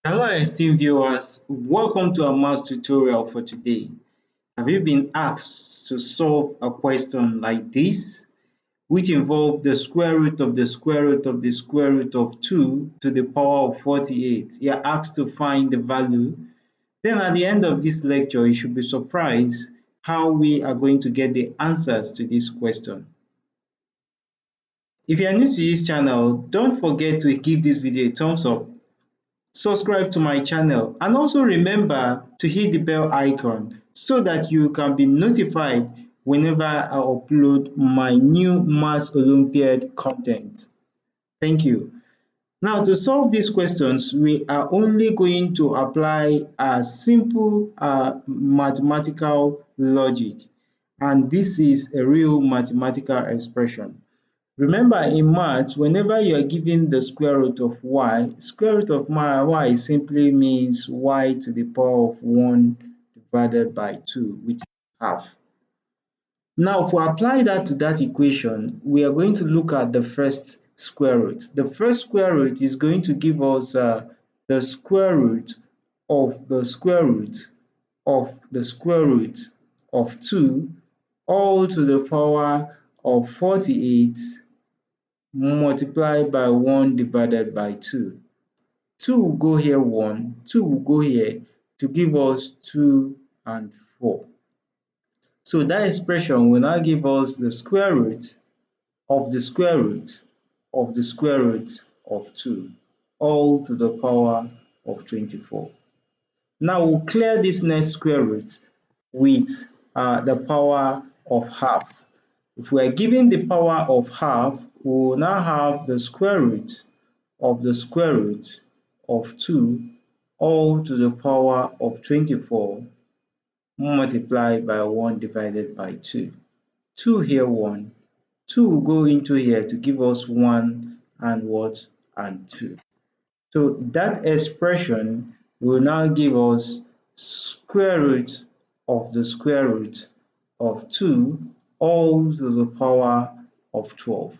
Hello esteemed viewers, welcome to our maths tutorial for today. Have you been asked to solve a question like this, which involves the square root of the square root of the square root of 2 to the power of 48? You're asked to find the value. Then at the end of this lecture, you should be surprised how we are going to get the answers to this question. If you are new to this channel, don't forget to give this video a thumbs up, subscribe to my channel, and also remember to hit the bell icon so that you can be notified whenever I upload my new Maths Olympiad content. Thank you. Now, to solve these questions, we are only going to apply a simple mathematical logic, and this is a real mathematical expression. Remember, in maths, whenever you are given the square root of y, square root of y simply means y to the power of 1 divided by 2, which is half. Now, if we apply that to that equation, we are going to look at the first square root. The first square root is going to give us the square root of the square root of the square root of 2 all to the power of 48 multiplied by 1 divided by 2. 2 will go here 1, 2 will go here to give us 2 and 4. So that expression will now give us the square root of the square root of the square root of 2 all to the power of 24. Now we'll clear this next square root with the power of half. If we are given the power of half, we will now have the square root of the square root of 2 all to the power of 24 multiplied by 1 divided by 2. 2 here 1, 2 will go into here to give us 1 and what? And 2. So that expression will now give us square root of the square root of 2 all to the power of 12.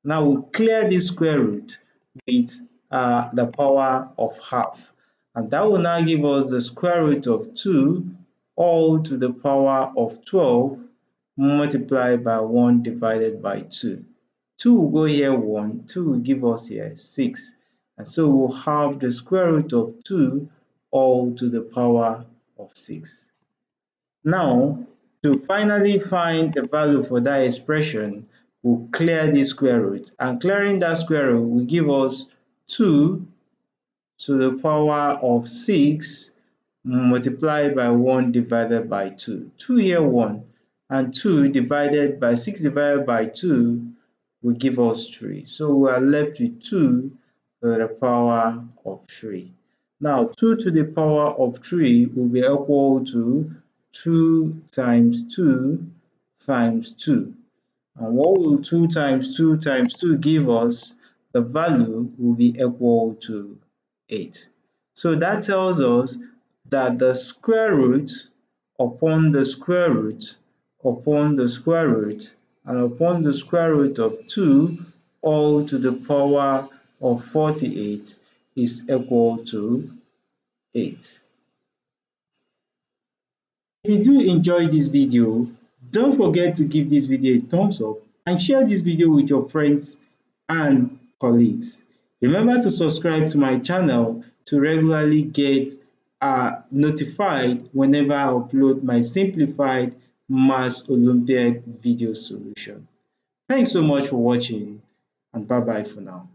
Now we'll clear this square root with the power of half, and that will now give us the square root of 2 all to the power of 12 multiplied by 1 divided by 2. 2 will go here 1, 2 will give us here 6, and so we'll have the square root of 2 all to the power of 6. Now, to finally find the value for that expression, we'll clear this square root, and clearing that square root will give us 2 to the power of 6 multiplied by 1 divided by 2. 2 here 1, and 2 divided by 6 divided by 2 will give us 3. So we are left with 2 to the power of 3. Now 2 to the power of 3 will be equal to 2 times 2 times 2. And what will 2 times 2 times 2 give us? The value will be equal to 8. So that tells us that the square root upon the square root upon the square root and upon the square root of 2 all to the power of 48 is equal to 8. If you do enjoy this video, don't forget to give this video a thumbs up and share this video with your friends and colleagues. Remember to subscribe to my channel to regularly get notified whenever I upload my simplified Maths Olympiad video solution. Thanks so much for watching, and bye bye for now.